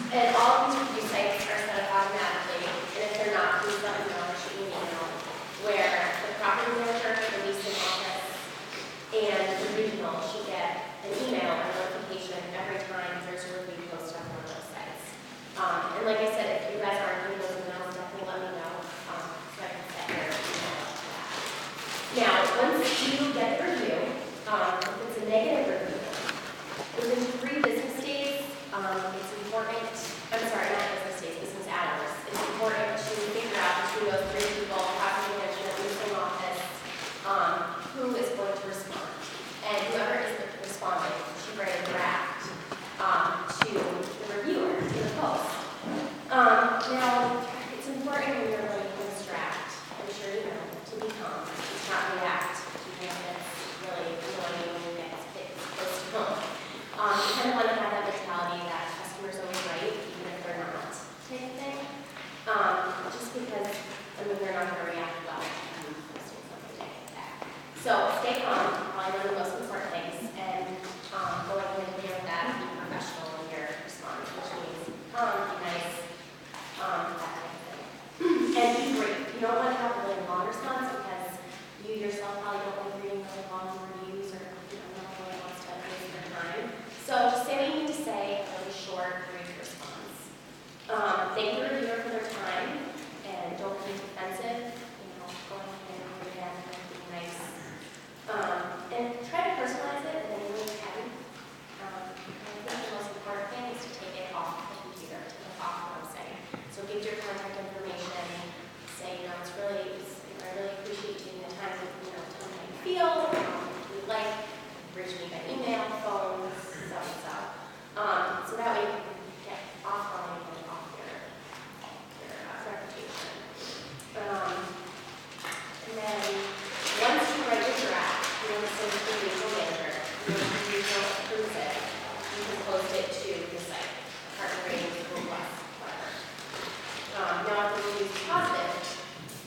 And all of these review sites are set up automatically, and if they're not, please let me know or shoot me an email, where the property manager, the leasing office, and the regional should get an email or notification every time there's a review posted on one of those sites. And like I said, if you guys aren't getting those emails, definitely let me know, so I can set your email up to that. Now, once you get the review, if it's a negative review, within 3 business days, it's important, I'm sorry, not business days, business hours, it's important to figure out between those 3 people, property management, leasing office, who is going to respond. And whoever is responding should write a draft to the reviewer, to the post. Now, it's important when you're writing this draft, I'm sure you know, to be calm, to not react to things that's really annoying when you get close to home. You kind of want to have that mentality that customers always right, even if they're not, type of thing. Just because, I mean, they're not going to react well to posting something like that. So stay calm, probably one of the most important things, and go ahead and deal with that and be professional when you're responding, which means calm, be nice, that kind of thing. And be brief. You don't want to have a really long response because you yourself probably don't want to be reading really long reviews or no one really wants to waste their time. So just say what you need to say, a really short, brief response. Thank the reviewer for their time, and don't be defensive. Go ahead and read it and be nice. And try to personalize it in any way you can. I think the most important thing is to take it off the computer, take it off the website. So give your contact information, say, I really appreciate you taking the time to, tell me how you feel, if you'd like, reach me by email, phone, so. So that way you can get offline and off your reputation. And then once you write your draft, you want to send it to the regional manager. Once the regional approves it, you can post it to the site, partner ratings, Google+, whatever. Now, if the review is positive,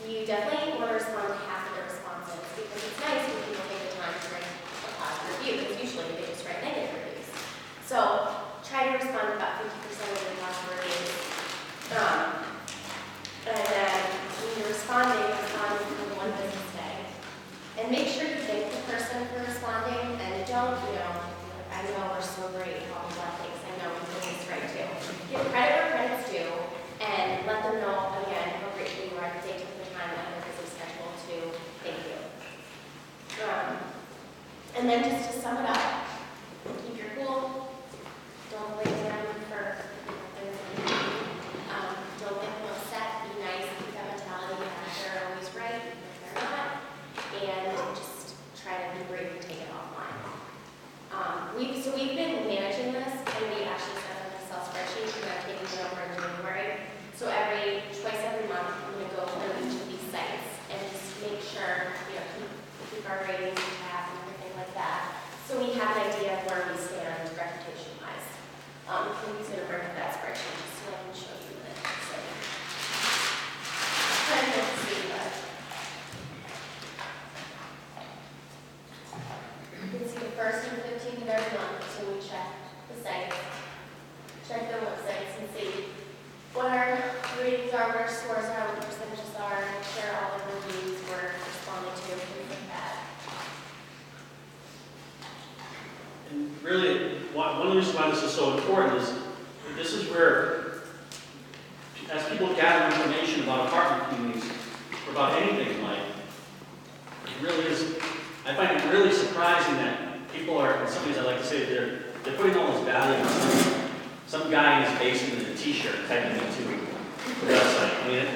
you definitely want to respond to half of the responses because it's nice when people take the time to write a positive review, because usually they just write negative reviews. So try to respond to about 50% of the positive reviews. And then when you're responding for the 1 business day. And make sure you thank the person for responding, and don't, I know we're so great at all these other things. I know we're doing this right too. Give credit where credit's due, and let them know, again, how grateful you are that they took the time out of their busy schedule to thank you. And then just to sum it up, keep your cool. Don't blame them for things that they do. Don't get them upset. Be nice. Keep that mentality that they're always right, even if they're not. And just try to be brave and take it offline. We've been managing this, and we actually set up an Excel spreadsheet, and I'm taking it over in January. So twice every month, I'm going to go through each of these sites and just make sure, keep our ratings tab and everything like that. So we have an idea of where we stand reputation-wise. Can use it to bring up that spreadsheet just so I can show you what it's like. Kind of to see, but you can see the 1st and 15th of every month, so we check the sites, check the websites, and see what our ratings are, what our scores are, what the percentages are, and share all the reviews we're responding to, things like that. And really, one of the reasons why this is so important is this is where, as people gather information about apartment communities, or about anything in life, it really is, I find it really surprising that people are, in some ways I like to say, they're putting all this value on some guy in his basement in a t-shirt typing it to the website. I mean,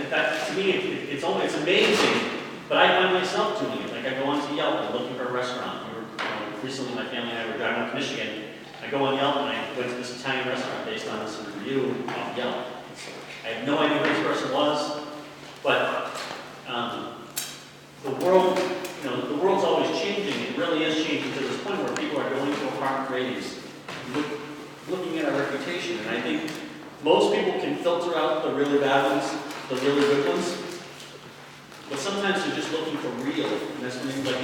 to me, it's amazing, but I find myself doing it. Like I go onto Yelp and looking for a restaurant. Recently, my family and I were driving up to Michigan. I go on Yelp and I went to this Italian restaurant based on this review on Yelp. I had no idea who this person was, but the world, the world's always changing. It really is changing to this point where people are going to apartment ratings, looking at our reputation. And I think most people can filter out the really bad ones, the really good ones. But sometimes they're just looking for real, and that's something like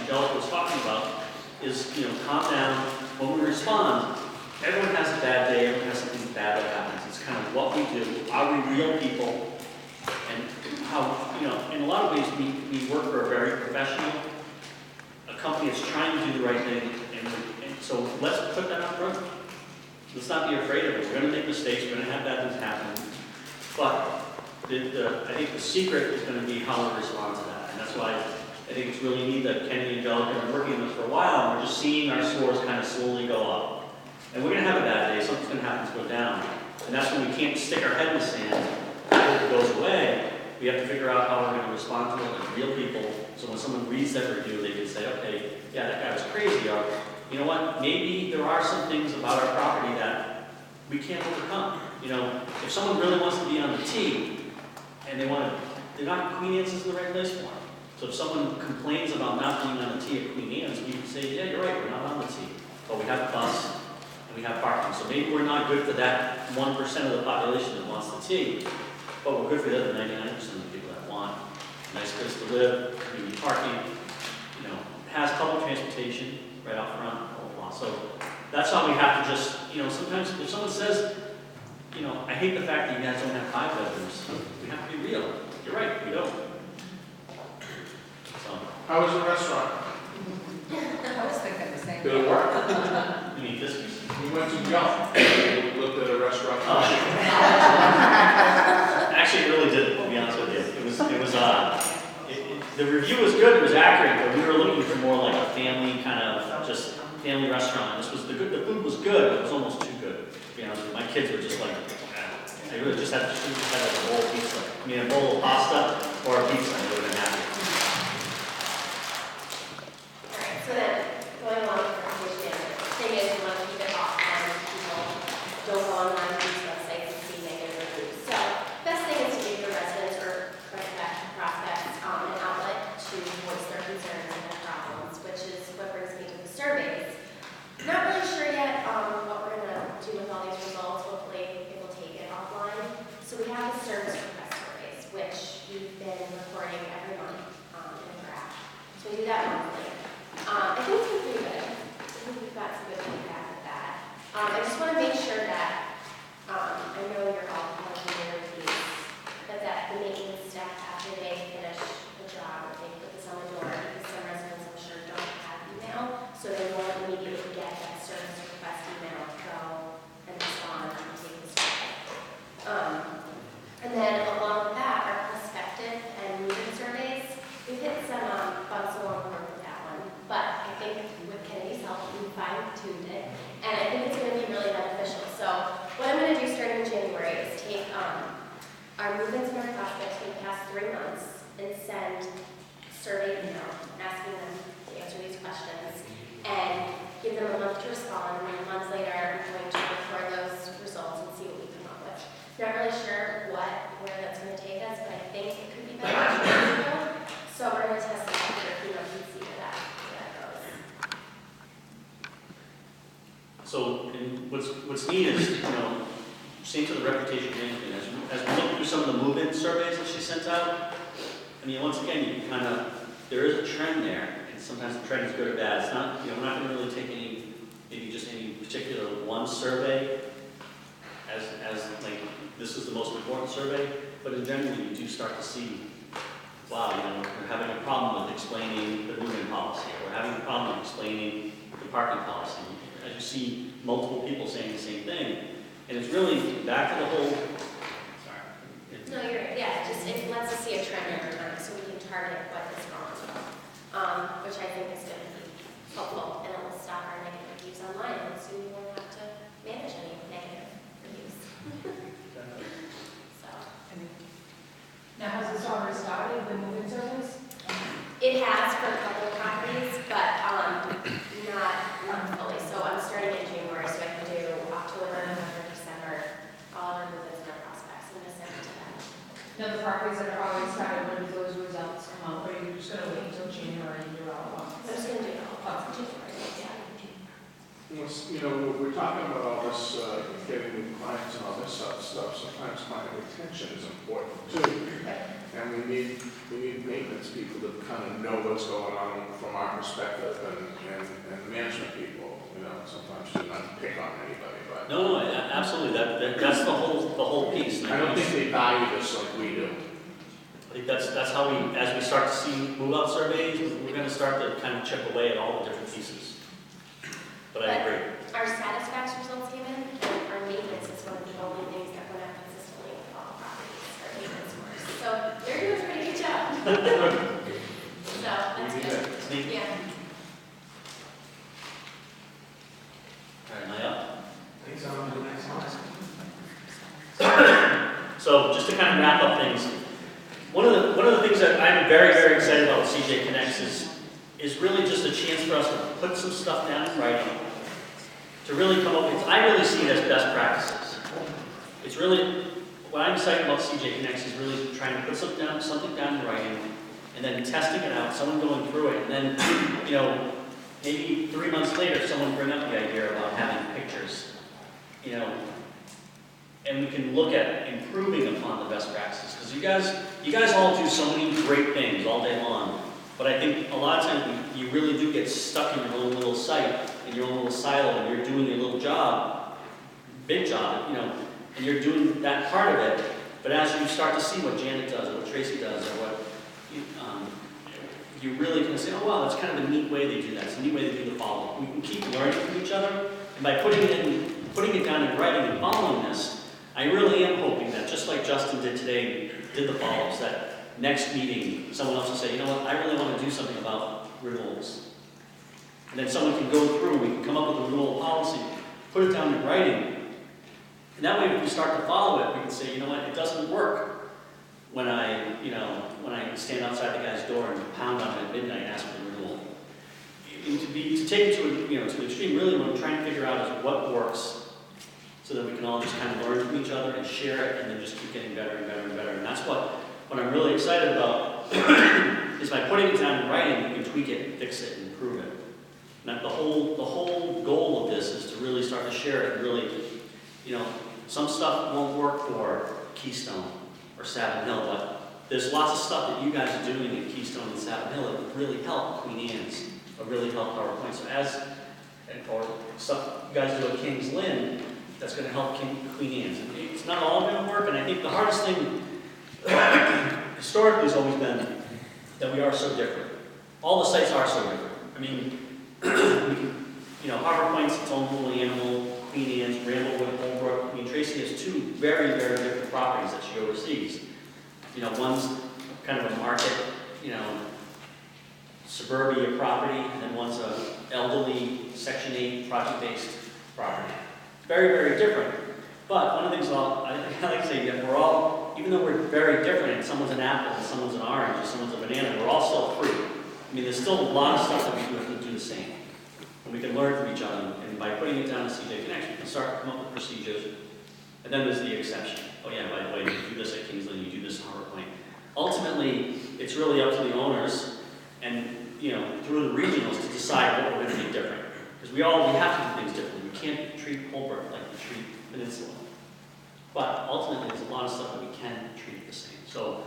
Angelica was talking about, is, calm down. When we respond, everyone has a bad day, everyone has something bad that happens. real people, and how, you know, in a lot of ways, we work for a very professional, a company that's trying to do the right thing, and so let's put that up front. Let's not be afraid of it. We're going to make mistakes, we're going to have bad things happen, but I think the secret is going to be how we respond to that, and that's why I think it's really neat that Kenny and Angelica have been working on this for a while, and we're just seeing our scores kind of slowly go up. And we're going to have a bad day, something's going to happen to go down. And that's when we can't stick our head in the sand, hope it goes away. We have to figure out how we're going to respond to it like real people, so when someone reads that review, they can say, okay, yeah, that guy was crazy, or, you know what, maybe there are some things about our property that we can't overcome. You know, if someone really wants to be on the tee, and they're not Queen Anne's isn't the right place for them. So if someone complains about not being on the tee at Queen Anne's, we can say, yeah, you're right, we're not on the tee. But we have a bus, and we have parking. So maybe we're not good for that 1% of the population that wants the tee, but we're good for the other 99% of the people that want a nice place to live, community parking, you know, has public transportation right out front, blah, blah, blah. So that's how we have to just, you know, sometimes if someone says, you know, I hate the fact that you guys don't have 5 bedrooms, we have to be real. You're right, we don't. How was the restaurant? I was thinking the same. Did it work? You need this piece? We went to Yelp. We looked at a restaurant. Actually, it really did, to be honest with you. The review was good, it was accurate, but we were looking for more like a family kind of, just family restaurant. The food was good, but it was almost too good, to be honest with you. My kids were just like, I really just had like a bowl of pizza. I mean, a bowl of pasta or a pizza, and they would have been happy. Alright, so then, going along with the presentation, the thing is, we want to keep it off on people, don't go online to these websites and see negative reviews. So, best thing is to give your residents or prospects an outlet to voice their concerns and their problems, which is what brings me to the surveys. Not really sure yet what we're going to do with all these results. Hopefully, it will take it offline. So we have the service request surveys, which we've been recording every month in a graph. So we do that monthly. I think it's been pretty good. I think we've got some good feedback with that. I just want to make sure that, I know you're all having your reviews, but that the maintenance staff, after they finish the job, they put this on the door, because some residents, I'm sure, don't have email, so they won't immediately get that service request email, go and respond and take the survey. And then along with that, our prospective and moving surveys, we've hit some bumps along the road with that one, but I think with Kennedy's help, we fine-tuned it, and I think it's going to be really beneficial. So what I'm going to do starting in January is take our movements and our prospects for the past 3 months and send survey email asking them to answer these questions and give them a month to respond, and then months later I'm going to record those results and see what we come up with. Not really sure where that's going to take us, but I think it could be beneficial. So we're going to test it out for a few months and see where that goes. So, and what's neat is, you know, same to the reputation management, as we look through some of the movement surveys that she sent out, I mean, once again, you can kind of, there is a trend there, and sometimes the trend is good or bad. It's not, you know, we're not going to really take maybe just any particular one survey as like, this is the most important survey, but in general, you do start to see, wow, you know, we're having a problem with explaining the movement policy, or we're having a problem with explaining the parking policy. As you see multiple people saying the same thing, and it's really back to the whole, sorry. No, you're right. Yeah, it lets us see a trend over time, so we can target what is wrong as well, which I think is going to be helpful, and it will stop our negative reviews online, and so we won't have to manage any negative reviews. So Now, has this already started, the moving service? it has for a couple of properties, but not fully. So I'm starting in January, so I can do October, November, December, all our movements and our prospects, and just send it to them. Now, the properties that are already started, when do those results come out, or are you just gonna wait until January and do it all at once? I'm just going to do it all in January. Yeah. You know, we're talking about all this, getting new clients and all this stuff. Sometimes client retention is important too. And we need maintenance people to kind of know what's going on from our perspective, and management people, you know, sometimes do not pick on anybody, but. No, absolutely, that's the whole piece. And I don't think they value this like we do. I think that's how we, as we start to see move-out surveys, we're gonna start to kind of chip away at all the different pieces. But I agree. Our satisfaction results came in, and our maintenance is one of the only things that went up consistently with all properties, our maintenance scores. So they're doing a pretty good job. So that's good. It's neat. Yeah. All right, am I up? Thanks, on to the next one. So just to kind of wrap up things, one of the things that I'm very, very excited about with CJ Connects is really just a chance for us to put some stuff down in writing, to really come up with, I really see it as best practices. It's really, what I'm excited about CJ Connects is really trying to put something down in writing, and then testing it out, someone going through it, and then, you know, maybe 3 months later, someone bring up the idea about having pictures, you know, and we can look at improving upon the best practices. Because you guys all do so many great things all day long, but I think a lot of times you really do get stuck in your own little site, in your own little silo, and you're doing your little job, big job, you know, and you're doing that part of it. But as you start to see what Janet does, or what Tracy does, or what you really can say, oh wow, that's kind of a neat way they do that. It's a neat way they do the follow-up. We can keep learning from each other, and by putting it down in writing and following this, I really am hoping that, just like Justin did today, did the follow-ups, that next meeting, someone else will say, you know what, I really want to do something about renewals. And then someone can go through, we can come up with a renewal policy, put it down in writing, and that way if we start to follow it, we can say, you know what, it doesn't work when I stand outside the guy's door and pound on it at midnight and ask for the renewal. To take it to the extreme, really what I'm trying to figure out is what works, so that we can all just kind of learn from each other and share it, and then just keep getting better and better and better. And that's what I'm really excited about, is by putting it down in writing, we can tweak it, and fix it, and improve it. And the whole goal of this is to really start to share it and really, you know, some stuff won't work for Keystone or Savin Hill, but there's lots of stuff that you guys are doing in Keystone and Savin Hill that would really help Queen Anne's, or really help PowerPoint. So or stuff you guys do at King's Lynn, that's going to help Queen Anne's. And it's not all going to work, and I think the hardest thing historically has always been that we are so different. All the sites are so different. I mean, Harbor Point's its own little animal, Queen Anne's, Ramblewood, Holbrook. I mean, Tracy has two very, very different properties that she oversees. You know, one's kind of a market, suburbia property, and then one's a elderly Section 8 project-based property. Very, very different. But one of the things I like to say, that we're all, even though we're very different, and someone's an apple, and someone's an orange, and someone's a banana, we're all still fruit. I mean, there's still a lot of stuff that we have to do the same. And we can learn from each other, and by putting it down to CJ Connects, we can start to come up with procedures. And then there's the exception. Oh yeah, by the way, you do this at Kingsley, you do this at Harbor Point. Ultimately, it's really up to the owners and, through the regionals to decide what we're going to do different. Because we have to do things differently. We can't treat Holbrook like we treat Peninsula. But ultimately, there's a lot of stuff that we can treat the same. So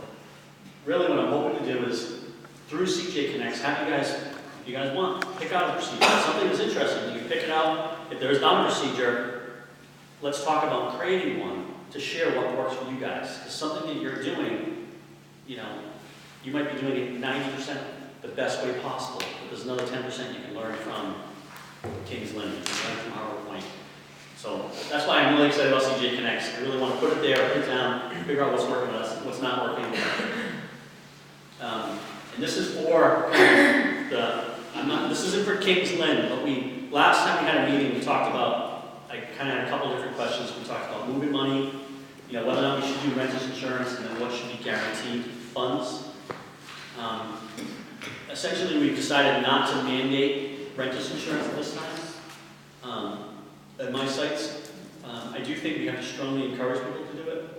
really what I'm hoping to do is, through CJ Connects, have if you guys want, pick out a procedure. If something is interesting, you can pick it out. If there's not a procedure, let's talk about creating one to share what works for you guys. Because something that you're doing, you might be doing it 90% the best way possible, but there's another 10% you can learn from King's Lynn, you can learn from Harbor Point. So that's why I'm really excited about CJ Connects. I really want to put it there, put it down, figure out what's working with us, what's not working. And this is for this isn't for King's Lynn, but last time we had a meeting, we talked about, I kind of had a couple different questions. We talked about moving money, whether or not we should do renter's insurance, and then what should be guaranteed funds. Essentially, we've decided not to mandate renter's insurance at this time. At my sites, I do think we have to strongly encourage people to do it.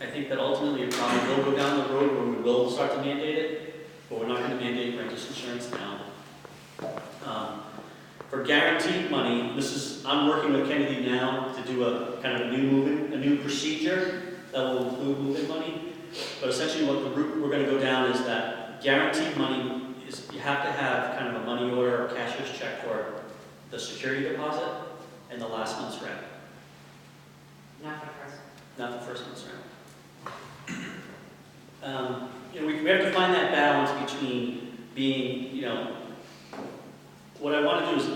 I think that ultimately it probably will go down the road where we will start to mandate it, but we're not going to mandate renter's insurance now. For guaranteed money, I'm working with Kennedy now to do a kind of a new procedure that will include move-in money. But essentially what the route we're going to go down is that guaranteed money is, you have to have kind of a money order or cashier's check for the security deposit and the last month's rent. Not for first. not the first month's rent. You know, we have to find that balance between being, you know, what I want to do is,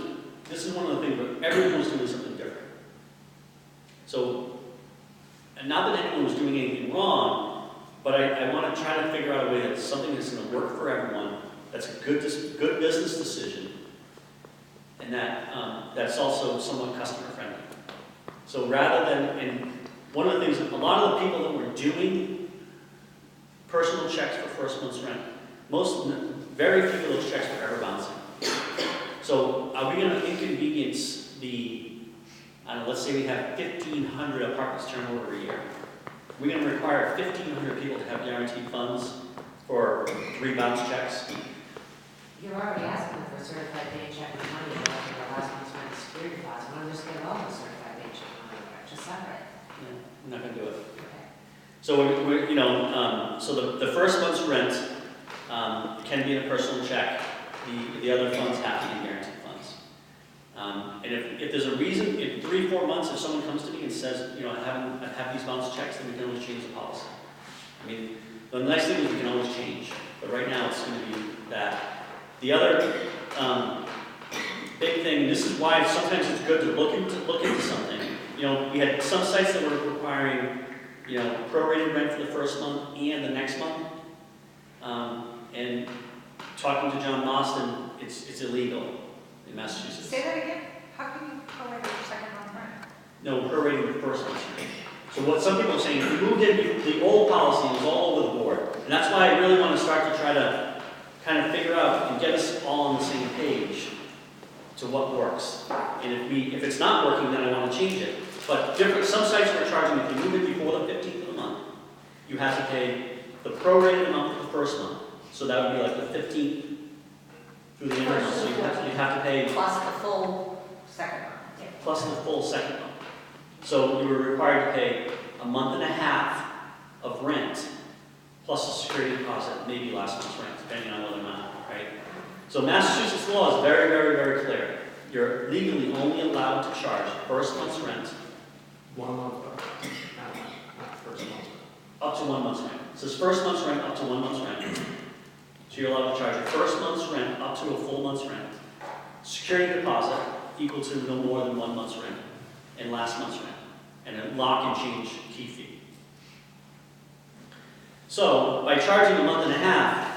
this is one of the things where everyone was doing something different. So, and not that anyone was doing anything wrong, but I want to try to figure out a way that's something that's going to work for everyone, that's a good business decision, and that's also somewhat customer friendly. So rather than, and one of the things, a lot of the people that were doing personal checks for first month's rent, very few of those checks were ever bouncing. So are we going to inconvenience I don't know, let's say we have 1,500 apartments turn over a year. We're going to require 1,500 people to have guaranteed funds for 3 bounce checks. You're already asking for a certified bank check with money, or like the last month's rent security deposit. Why don't you just get all the certified bank check money, or just separate? Yeah, I'm not going to do it. Okay. So we're you know, so the first month's rent can be in a personal check. The other funds have to be guaranteed funds. And if there's a reason, in 3-4 months, if someone comes to me and says, you know, I have these bounce checks, then we can always change the policy. I mean, the nice thing is we can always change, but right now it's going to be that. The other big thing, this is why sometimes it's good to look into something. You know, we had some sites that were requiring, you know, prorated rent for the first month and the next month. And talking to John Mostyn, it's illegal in Massachusetts. Say that again? How can you prorate your second month rent? No, prorating the first month's rent. So what some people are saying, if we moved in, the old policy was all over the board. And that's why I really want to start to try to kind of figure out and get us all on the same page to what works. And if it's not working, then I want to change it. But some sites are charging, if you move it before the 15th of the month, you have to pay the prorated amount for the first month. So that would be like the 15th through the end of the month. So you have to pay Plus the full second month. plus the full second month. So you were required to pay a month and a half of rent plus a security deposit, maybe last month's rent, depending on whether or not, right? So Massachusetts law is very, very, very clear. You're legally only allowed to charge first month's rent 1 month, not first month. up to 1 month's rent. It says first month's rent up to 1 month's rent. So you're allowed to charge your first month's rent up to a full month's rent. Security deposit equal to no more than 1 month's rent, and last month's rent, and a lock and change key fee. So by charging a month and a half,